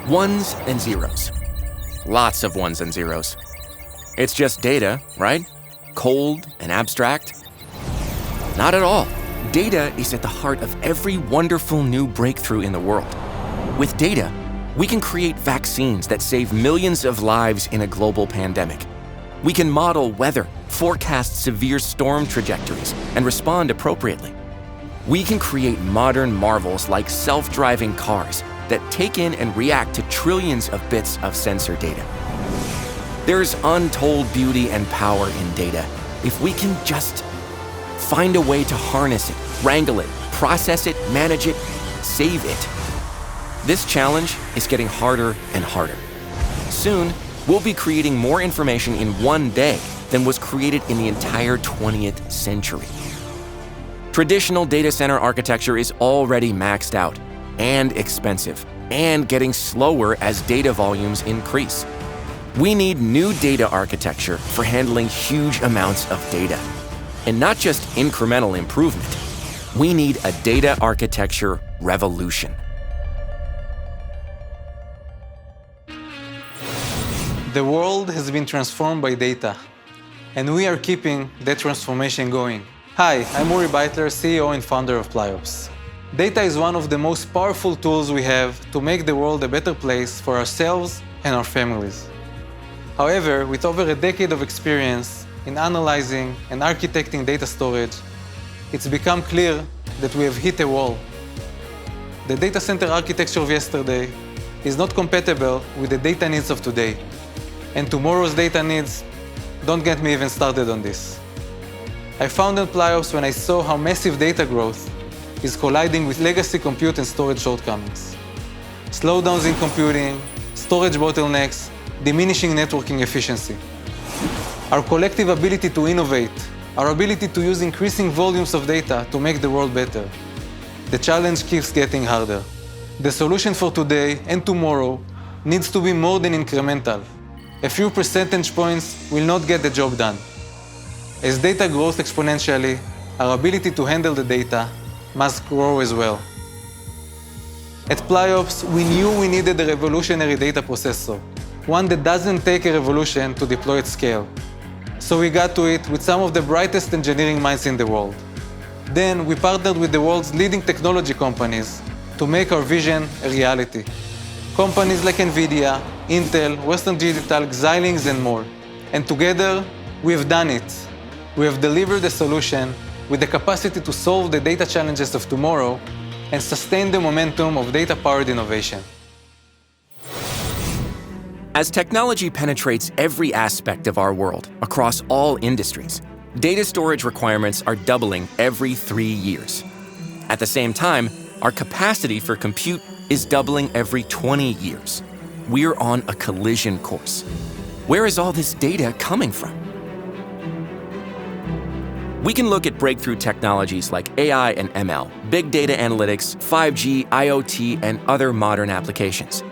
Ones and zeros. Lots of ones and zeros. It's just data, right? Cold and abstract? Not at all. Data is at the heart of every wonderful new breakthrough in the world. With data, we can create vaccines that save millions of lives in a global pandemic. We can model weather, forecast severe storm trajectories, and respond appropriately. We can create modern marvels like self-driving cars that take in and react to trillions of bits of sensor data. There's untold beauty and power in data if we can just find a way to harness it, wrangle it, process it, manage it, save it. This challenge is getting harder and harder. Soon, we'll be creating more information in one day than was created in the entire 20th century. Traditional data center architecture is already maxed out and expensive and getting slower as data volumes increase. We need new data architecture for handling huge amounts of data. And not just incremental improvement. We need a data architecture revolution. The world has been transformed by data, and we are keeping that transformation going. Hi, I'm Uri Beitler, CEO and founder of Pliops. Data is one of the most powerful tools we have to make the world a better place for ourselves and our families. However, with over a decade of experience in analyzing and architecting data storage, it's become clear that we have hit a wall. The data center architecture of yesterday is not compatible with the data needs of today. And tomorrow's data needs, don't get me even started on this. I founded Pliops when I saw how massive data growth is colliding with legacy compute and storage shortcomings. Slowdowns in computing, storage bottlenecks, diminishing networking efficiency. Our collective ability to innovate, our ability to use increasing volumes of data to make the world better. The challenge keeps getting harder. The solution for today and tomorrow needs to be more than incremental. A few percentage points will not get the job done. As data grows exponentially, our ability to handle the data must grow as well. At Pliops, we knew we needed a revolutionary data processor, one that doesn't take a revolution to deploy at scale. So we got to it with some of the brightest engineering minds in the world. Then we partnered with the world's leading technology companies to make our vision a reality. Companies like NVIDIA, Intel, Western Digital, Xilinx, and more. And together, we have done it. We have delivered a solution with the capacity to solve the data challenges of tomorrow and sustain the momentum of data-powered innovation. As technology penetrates every aspect of our world across all industries, data storage requirements are doubling every 3 years. At the same time, our capacity for compute is doubling every 20 years. We're on a collision course. Where is all this data coming from? We can look at breakthrough technologies like AI and ML, big data analytics, 5G, IoT, and other modern applications.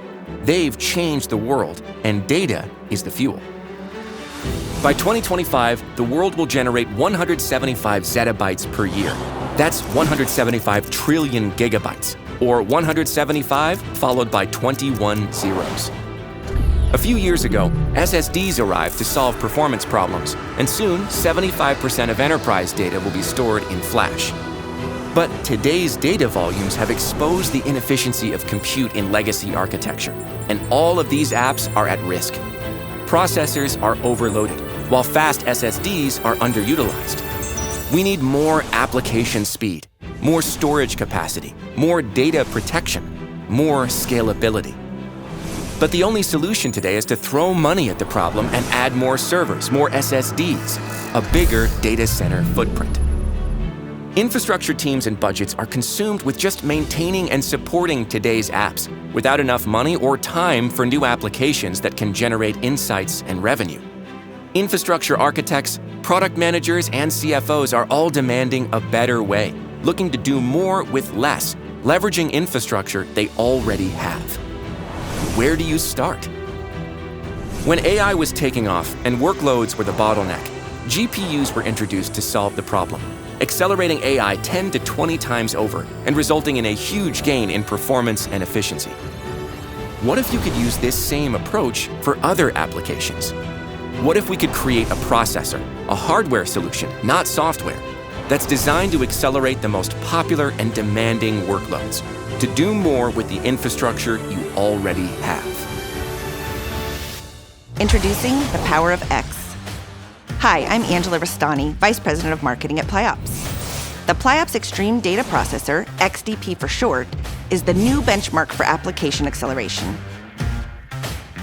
They've changed the world, and data is the fuel. By 2025, the world will generate 175 zettabytes per year. That's 175 trillion gigabytes, or 175 followed by 21 zeros. A few years ago, SSDs arrived to solve performance problems, and soon 75% of enterprise data will be stored in flash. But today's data volumes have exposed the inefficiency of compute in legacy architecture, and all of these apps are at risk. Processors are overloaded, while fast SSDs are underutilized. We need more application speed, more storage capacity, more data protection, more scalability. But the only solution today is to throw money at the problem and add more servers, more SSDs, a bigger data center footprint. Infrastructure teams and budgets are consumed with just maintaining and supporting today's apps, without enough money or time for new applications that can generate insights and revenue. Infrastructure architects, product managers, and CFOs are all demanding a better way, looking to do more with less, leveraging infrastructure they already have. Where do you start? When AI was taking off and workloads were the bottleneck, GPUs were introduced to solve the problem, accelerating AI 10 to 20 times over and resulting in a huge gain in performance and efficiency. what if you could use this same approach for other applications? What if we could create a processor, a hardware solution, not software, that's designed to accelerate the most popular and demanding workloads, to do more with the infrastructure you already have? Introducing the power of X. Hi, I'm Angela Rastani, Vice President of Marketing at Pliops. The Pliops Extreme Data Processor, XDP for short, is the new benchmark for application acceleration.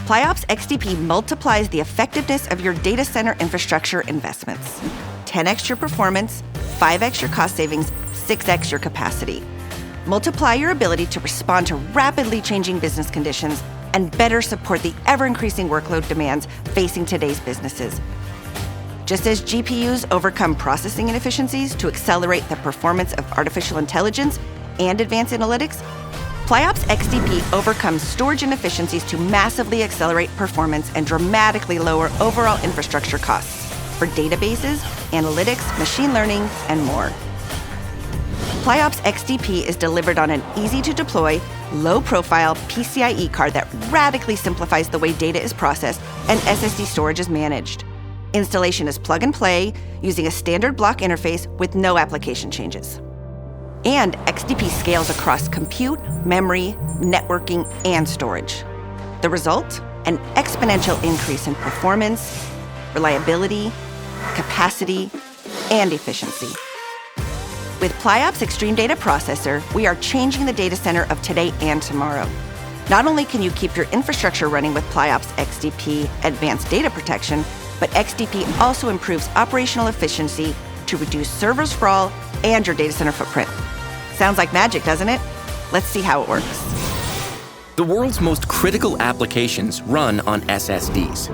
Pliops XDP multiplies the effectiveness of your data center infrastructure investments. 10x your performance, 5x your cost savings, 6x your capacity. Multiply your ability to respond to rapidly changing business conditions and better support the ever-increasing workload demands facing today's businesses. Just as GPUs overcome processing inefficiencies to accelerate the performance of artificial intelligence and advanced analytics, Pliops XDP overcomes storage inefficiencies to massively accelerate performance and dramatically lower overall infrastructure costs for databases, analytics, machine learning, and more. Pliops XDP is delivered on an easy-to-deploy, low-profile PCIe card that radically simplifies the way data is processed and SSD storage is managed. Installation is plug-and-play using a standard block interface with no application changes. And XDP scales across compute, memory, networking, and storage. The result? An exponential increase in performance, reliability, capacity, and efficiency. With Pliops Extreme Data Processor, we are changing the data center of today and tomorrow. Not only can you keep your infrastructure running with Pliops XDP Advanced Data Protection, but XDP also improves operational efficiency to reduce server sprawl and your data center footprint. Sounds like magic, doesn't it? Let's see how it works. The world's most critical applications run on SSDs.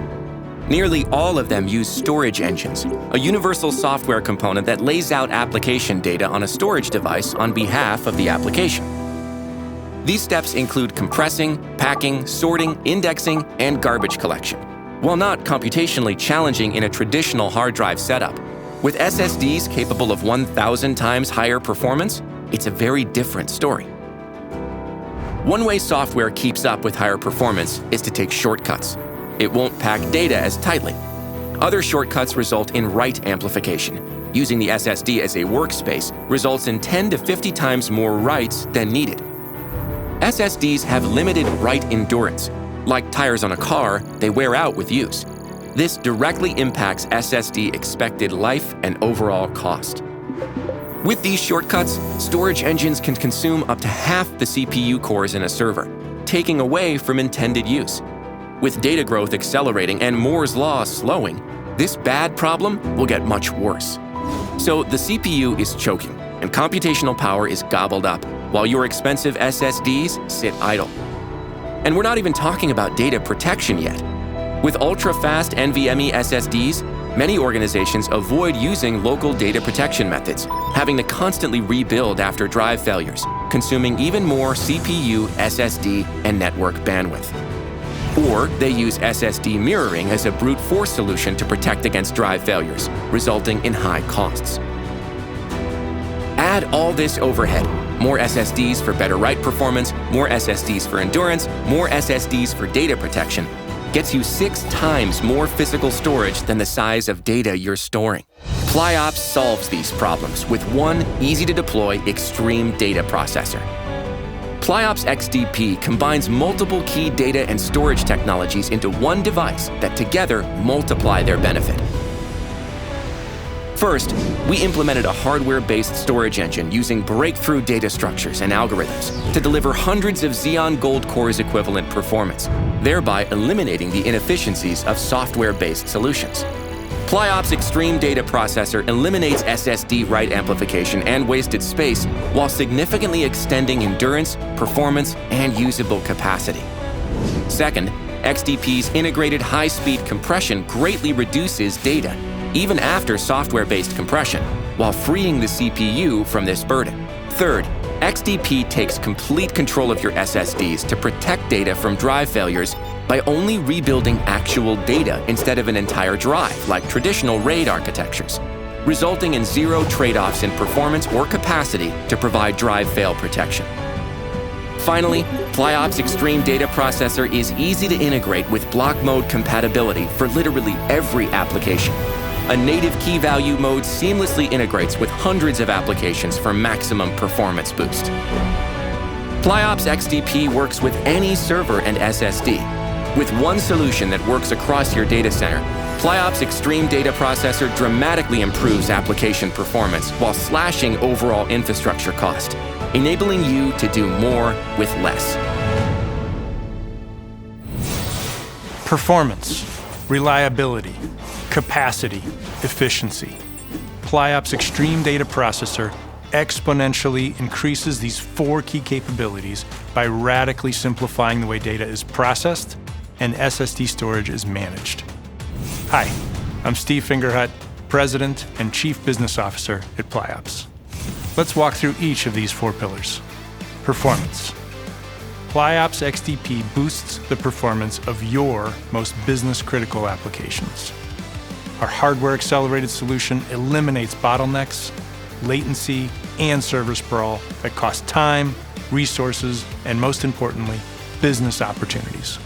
Nearly all of them use storage engines, a universal software component that lays out application data on a storage device on behalf of the application. These steps include compressing, packing, sorting, indexing, and garbage collection. While not computationally challenging in a traditional hard drive setup, with SSDs capable of 1,000 times higher performance, it's a very different story. One way software keeps up with higher performance is to take shortcuts. It won't pack data as tightly. Other shortcuts result in write amplification. Using the SSD as a workspace results in 10 to 50 times more writes than needed. SSDs have limited write endurance. Like tires on a car, they wear out with use. This directly impacts SSD expected life and overall cost. With these shortcuts, storage engines can consume up to half the CPU cores in a server, taking away from intended use. With data growth accelerating and Moore's law slowing, this bad problem will get much worse. So the CPU is choking, and computational power is gobbled up, while your expensive SSDs sit idle. And we're not even talking about data protection yet. With ultra-fast NVMe SSDs, many organizations avoid using local data protection methods, having to constantly rebuild after drive failures, consuming even more CPU, SSD, and network bandwidth. Or they use SSD mirroring as a brute force solution to protect against drive failures, resulting in high costs. Add all this overhead: more SSDs for better write performance, more SSDs for endurance, more SSDs for data protection, gets you 6 times more physical storage than the size of data you're storing. Pliops solves these problems with one easy-to-deploy extreme data processor. Pliops XDP combines multiple key data and storage technologies into one device that together multiply their benefit. First, we implemented a hardware-based storage engine using breakthrough data structures and algorithms to deliver hundreds of Xeon Gold Cores equivalent performance, thereby eliminating the inefficiencies of software-based solutions. Pliops Extreme Data Processor eliminates SSD write amplification and wasted space while significantly extending endurance, performance, and usable capacity. Second, XDP's integrated high-speed compression greatly reduces data, even after software-based compression, while freeing the CPU from this burden. Third, XDP takes complete control of your SSDs to protect data from drive failures by only rebuilding actual data instead of an entire drive, like traditional RAID architectures, resulting in zero trade-offs in performance or capacity to provide drive fail protection. Finally, Pliops Extreme Data Processor is easy to integrate with block mode compatibility for literally every application. A native key value mode seamlessly integrates with hundreds of applications for maximum performance boost. Pliops XDP works with any server and SSD. With one solution that works across your data center, Pliops Extreme Data Processor dramatically improves application performance while slashing overall infrastructure cost, enabling you to do more with less. Performance, reliability, capacity, efficiency. Pliops Extreme Data Processor exponentially increases these 4 key capabilities by radically simplifying the way data is processed and SSD storage is managed. Hi, I'm Steve Fingerhut, President and Chief Business Officer at Pliops. Let's walk through each of these 4 pillars. Performance. Pliops XDP boosts the performance of your most business-critical applications. Our hardware-accelerated solution eliminates bottlenecks, latency, and server sprawl that cost time, resources, and most importantly, business opportunities.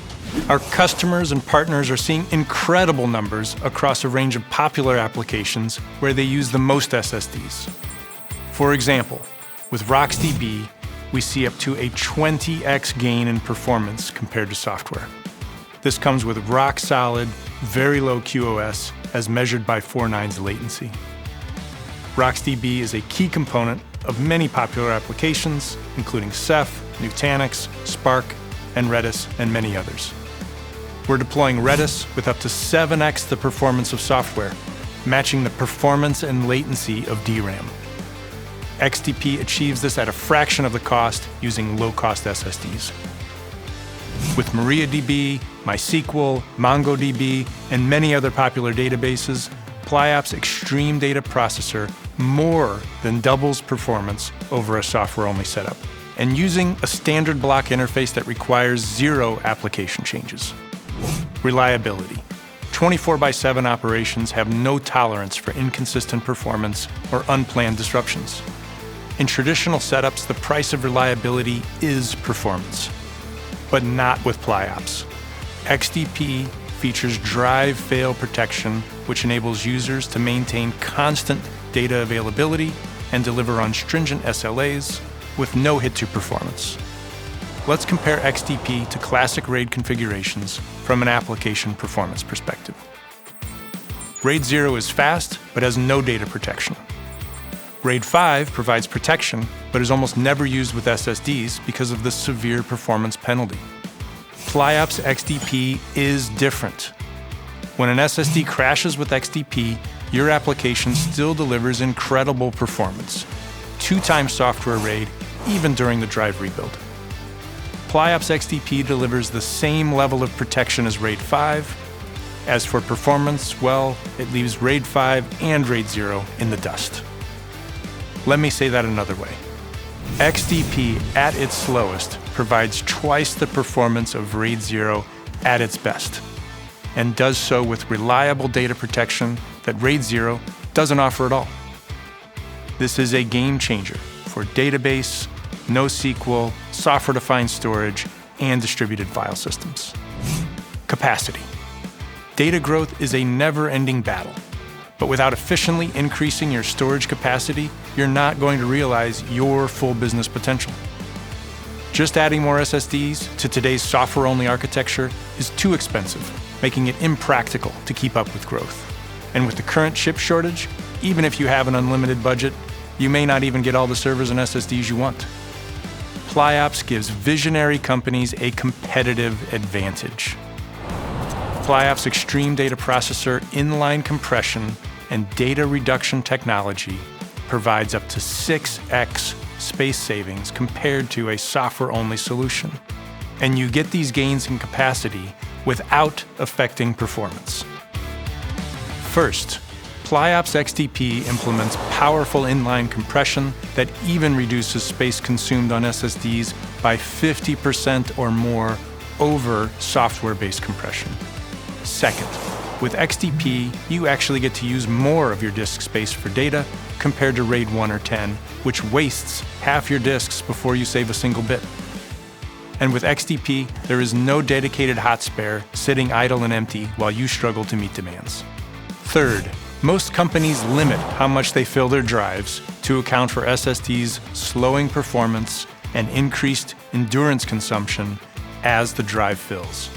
Our customers and partners are seeing incredible numbers across a range of popular applications where they use the most SSDs. For example, with RocksDB, we see up to a 20x gain in performance compared to software. This comes with rock-solid, very low QoS as measured by 4 nines latency. RocksDB is a key component of many popular applications, including Ceph, Nutanix, Spark, and Redis, and many others. We're deploying Redis with up to 7x the performance of software, matching the performance and latency of DRAM. XDP achieves this at a fraction of the cost using low-cost SSDs. With MariaDB, MySQL, MongoDB, and many other popular databases, Pliops Extreme Data Processor more than doubles performance over a software-only setup, and using a standard block interface that requires 0 application changes. Reliability. 24/7 operations have no tolerance for inconsistent performance or unplanned disruptions. In traditional setups, the price of reliability is performance, but not with Pliops. XDP features drive fail protection, which enables users to maintain constant data availability and deliver on stringent SLAs with no hit to performance. Let's compare XDP to classic RAID configurations from an application performance perspective. RAID 0 is fast, but has no data protection. RAID 5 provides protection, but is almost never used with SSDs because of the severe performance penalty. Pliops XDP is different. When an SSD crashes with XDP, your application still delivers incredible performance, 2 times software RAID, even during the drive rebuild. Pliops XDP delivers the same level of protection as RAID 5. As for performance, well, it leaves RAID 5 and RAID 0 in the dust. Let me say that another way. XDP at its slowest provides twice the performance of RAID 0 at its best, and does so with reliable data protection that RAID 0 doesn't offer at all. This is a game changer for database, NoSQL, software-defined storage, and distributed file systems. Capacity. Data growth is a never-ending battle, but without efficiently increasing your storage capacity, you're not going to realize your full business potential. Just adding more SSDs to today's software-only architecture is too expensive, making it impractical to keep up with growth. And with the current chip shortage, even if you have an unlimited budget, you may not even get all the servers and SSDs you want. Pliops gives visionary companies a competitive advantage. Pliops Extreme Data Processor inline compression and data reduction technology provides up to 6x space savings compared to a software-only solution. And you get these gains in capacity without affecting performance. First, Pliops XDP implements powerful inline compression that even reduces space consumed on SSDs by 50% or more over software-based compression. Second, with XDP, you actually get to use more of your disk space for data compared to RAID 1 or 10, which wastes half your disks before you save a single bit. And with XDP, there is no dedicated hot spare sitting idle and empty while you struggle to meet demands. Third, most companies limit how much they fill their drives to account for SSDs slowing performance and increased endurance consumption as the drive fills.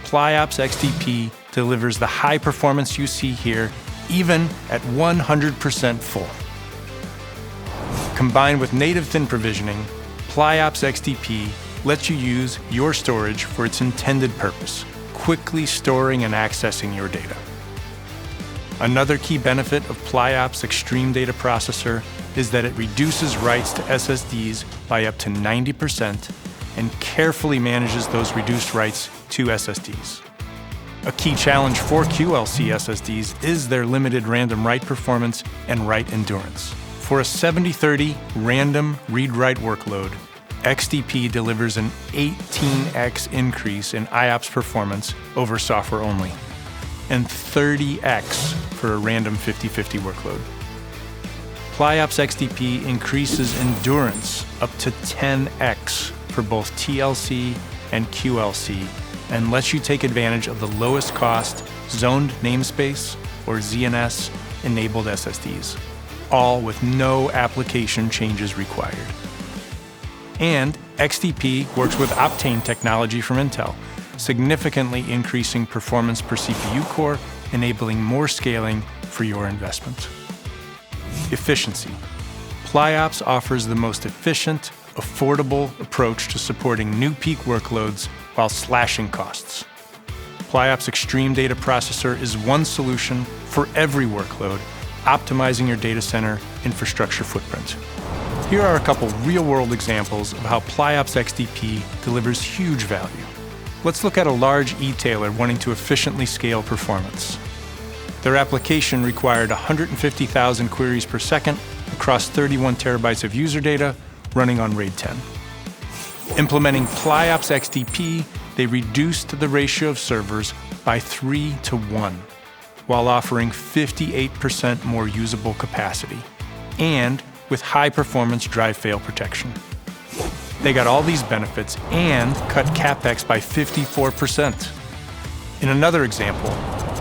Pliops XDP delivers the high performance you see here, even at 100% full. Combined with native thin provisioning, Pliops XDP lets you use your storage for its intended purpose, quickly storing and accessing your data. Another key benefit of Pliops Extreme Data Processor is that it reduces writes to SSDs by up to 90% and carefully manages those reduced writes to SSDs. A key challenge for QLC SSDs is their limited random write performance and write endurance. For a 70/30 random read-write workload, XDP delivers an 18x increase in IOPS performance over software only, and 30x for a random 50/50 workload. Pliops XDP increases endurance up to 10x for both TLC and QLC, and lets you take advantage of the lowest cost zoned namespace or ZNS enabled SSDs, all with no application changes required. And XDP works with Optane technology from Intel, significantly increasing performance per CPU core, enabling more scaling for your investment. Efficiency. Pliops offers the most efficient, affordable approach to supporting new peak workloads while slashing costs. Pliops Extreme Data Processor is one solution for every workload, optimizing your data center infrastructure footprint. Here are a couple real-world examples of how Pliops XDP delivers huge value. Let's look at a large e-tailer wanting to efficiently scale performance. Their application required 150,000 queries per second across 31 terabytes of user data running on RAID 10. Implementing Pliops XDP, they reduced the ratio of servers by 3:1, while offering 58% more usable capacity, and with high-performance drive fail protection. They got all these benefits and cut CapEx by 54%. In another example,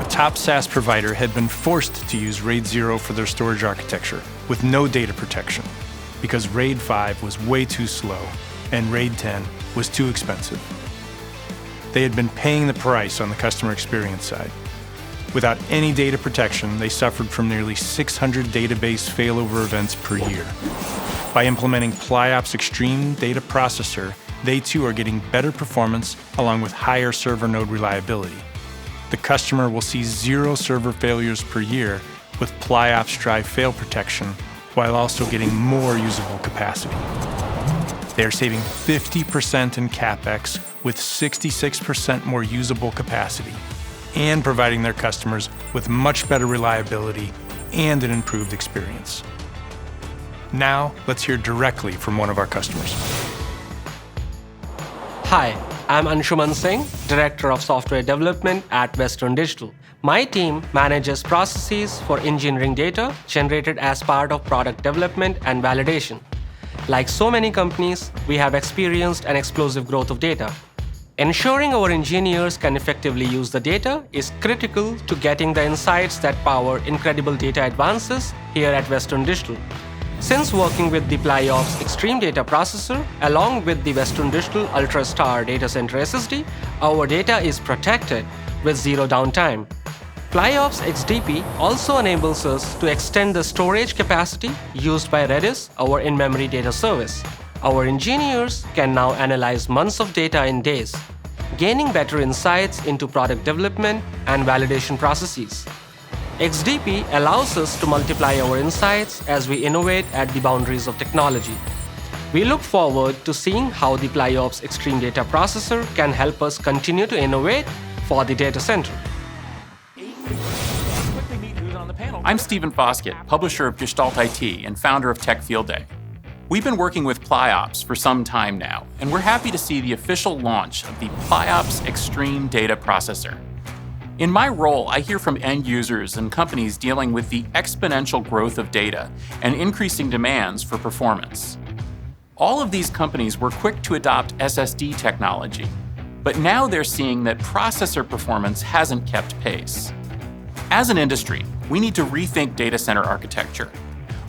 a top SaaS provider had been forced to use RAID 0 for their storage architecture with no data protection because RAID 5 was way too slow and RAID 10 was too expensive. They had been paying the price on the customer experience side. Without any data protection, they suffered from nearly 600 database failover events per year. By implementing Pliops Extreme Data Processor, they too are getting better performance along with higher server node reliability. The customer will see 0 server failures per year with Pliops drive fail protection while also getting more usable capacity. They are saving 50% in CapEx with 66% more usable capacity, and providing their customers with much better reliability and an improved experience. Now, let's hear directly from one of our customers. Hi, I'm Anshuman Singh, Director of Software Development at Western Digital. My team manages processes for engineering data generated as part of product development and validation. Like so many companies, we have experienced an explosive growth of data. Ensuring our engineers can effectively use the data is critical to getting the insights that power incredible data advances here at Western Digital. Since working with the Pliops Extreme Data Processor, along with the Western Digital UltraStar Data Center SSD, our data is protected with zero downtime. Pliops XDP also enables us to extend the storage capacity used by Redis, our in-memory data service. Our engineers can now analyze months of data in days, gaining better insights into product development and validation processes. XDP allows us to multiply our insights as we innovate at the boundaries of technology. We look forward to seeing how the Pliops Extreme Data Processor can help us continue to innovate for the data center. I'm Stephen Foskett, publisher of Gestalt IT and founder of Tech Field Day. We've been working with Pliops for some time now, and we're happy to see the official launch of the Pliops Extreme Data Processor. In my role, I hear from end users and companies dealing with the exponential growth of data and increasing demands for performance. All of these companies were quick to adopt SSD technology, but now they're seeing that processor performance hasn't kept pace. As an industry, we need to rethink data center architecture.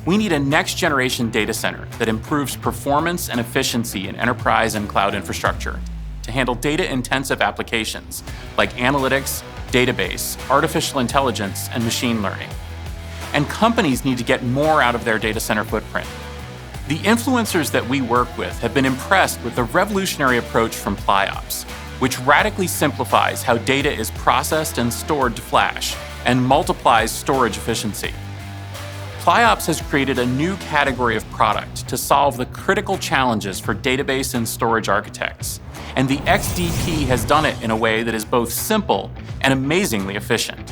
We need a next-generation data center that improves performance and efficiency in enterprise and cloud infrastructure to handle data-intensive applications like analytics, database, artificial intelligence, and machine learning. And companies need to get more out of their data center footprint. The influencers that we work with have been impressed with the revolutionary approach from Pliops, which radically simplifies how data is processed and stored to flash and multiplies storage efficiency. Pliops has created a new category of product to solve the critical challenges for database and storage architects, and the XDP has done it in a way that is both simple and amazingly efficient.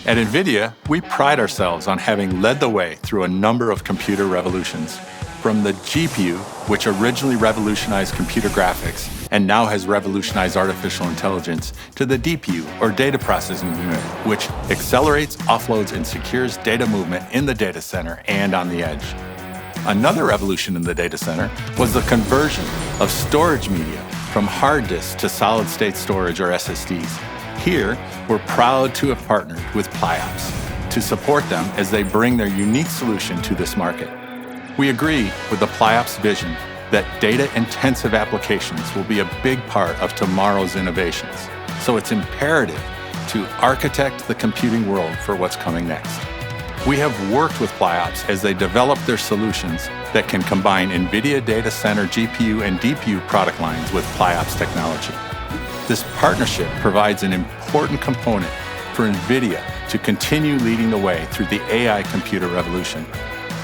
At NVIDIA, we pride ourselves on having led the way through a number of computer revolutions. From the GPU, which originally revolutionized computer graphics and now has revolutionized artificial intelligence, to the DPU, or data processing unit, which accelerates, offloads, and secures data movement in the data center and on the edge. Another revolution in the data center was the conversion of storage media from hard disks to solid-state storage, or SSDs. Here, we're proud to have partnered with Pliops to support them as they bring their unique solution to this market. We agree with the Pliops vision that data-intensive applications will be a big part of tomorrow's innovations, so it's imperative to architect the computing world for what's coming next. We have worked with Pliops as they develop their solutions that can combine NVIDIA data center GPU and DPU product lines with Pliops technology. This partnership provides an important component for NVIDIA to continue leading the way through the AI computer revolution.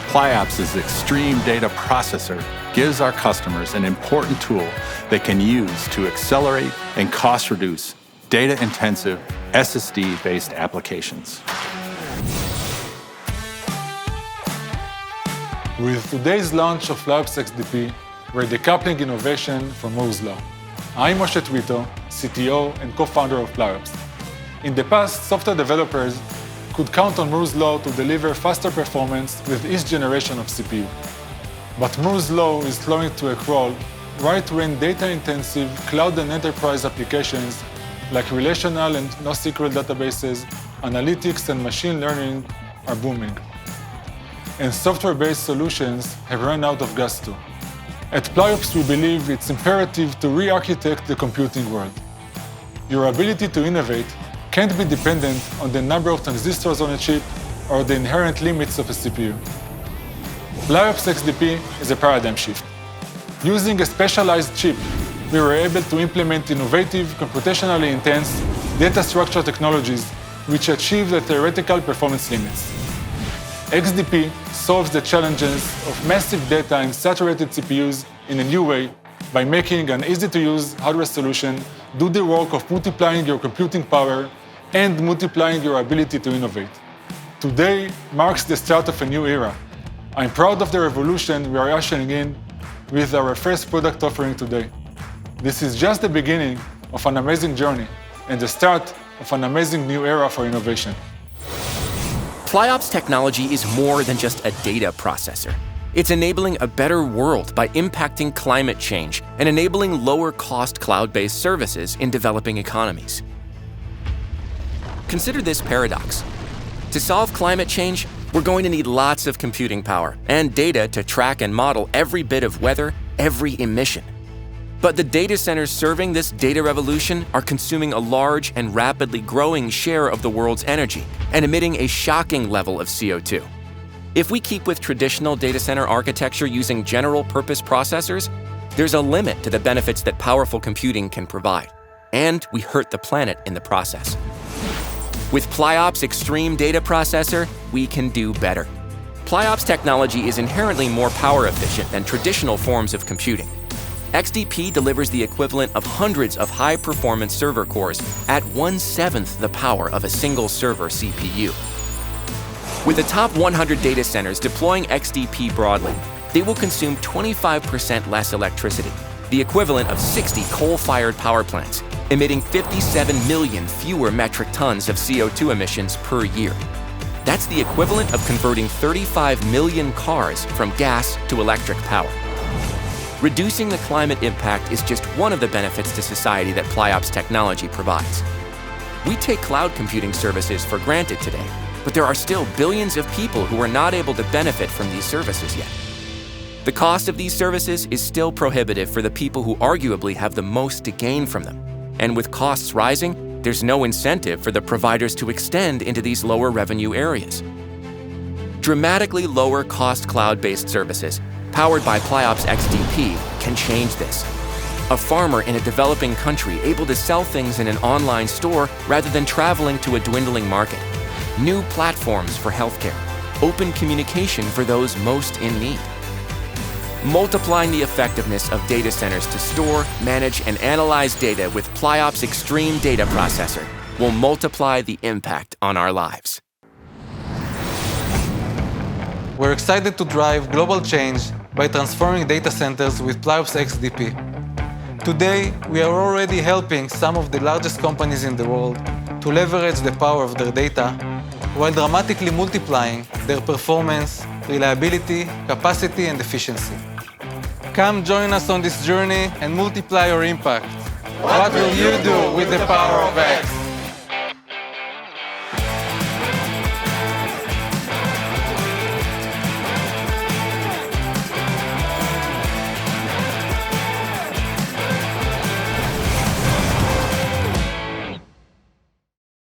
Pliops' Extreme Data Processor gives our customers an important tool they can use to accelerate and cost-reduce data-intensive SSD-based applications. With today's launch of Pliops XDP, we're decoupling innovation from Moore's Law. I'm Moshe Twito, CTO and co-founder of Pliops. In the past, software developers could count on Moore's Law to deliver faster performance with each generation of CPU. But Moore's Law is slowing to a crawl right when data-intensive cloud and enterprise applications like relational and NoSQL databases, analytics, and machine learning are booming. And software-based solutions have run out of gas too. At Pliops, we believe it's imperative to re-architect the computing world. Your ability to innovate can't be dependent on the number of transistors on a chip or the inherent limits of a CPU. Pliops XDP is a paradigm shift. Using a specialized chip, we were able to implement innovative, computationally intense data structure technologies which achieve the theoretical performance limits. XDP solves the challenges of massive data and saturated CPUs in a new way by making an easy-to-use hardware solution do the work of multiplying your computing power and multiplying your ability to innovate. Today marks the start of a new era. I'm proud of the revolution we are ushering in with our first product offering today. This is just the beginning of an amazing journey and the start of an amazing new era for innovation. Pliops technology is more than just a data processor. It's enabling a better world by impacting climate change and enabling lower-cost cloud-based services in developing economies. Consider this paradox. To solve climate change, we're going to need lots of computing power and data to track and model every bit of weather, every emission. But the data centers serving this data revolution are consuming a large and rapidly growing share of the world's energy and emitting a shocking level of CO2. If we keep with traditional data center architecture using general-purpose processors, there's a limit to the benefits that powerful computing can provide, and we hurt the planet in the process. With Pliops Extreme Data Processor, we can do better. Pliops technology is inherently more power efficient than traditional forms of computing. XDP delivers the equivalent of hundreds of high-performance server cores at 1/7 the power of a single server CPU. With the top 100 data centers deploying XDP broadly, they will consume 25% less electricity, the equivalent of 60 coal-fired power plants, emitting 57 million fewer metric tons of CO2 emissions per year. That's the equivalent of converting 35 million cars from gas to electric power. Reducing the climate impact is just one of the benefits to society that Pliops technology provides. We take cloud computing services for granted today, but there are still billions of people who are not able to benefit from these services yet. The cost of these services is still prohibitive for the people who arguably have the most to gain from them. And with costs rising, there's no incentive for the providers to extend into these lower revenue areas. Dramatically lower cost cloud-based services powered by Pliops XDP can change this. A farmer in a developing country able to sell things in an online store rather than traveling to a dwindling market. New platforms for healthcare. Open communication for those most in need. Multiplying the effectiveness of data centers to store, manage, and analyze data with Pliops Extreme Data Processor will multiply the impact on our lives. We're excited to drive global change by transforming data centers with Pliops XDP. Today, we are already helping some of the largest companies in the world to leverage the power of their data while dramatically multiplying their performance, reliability, capacity, and efficiency. Come join us on this journey and multiply your impact. What will you do with the power of X?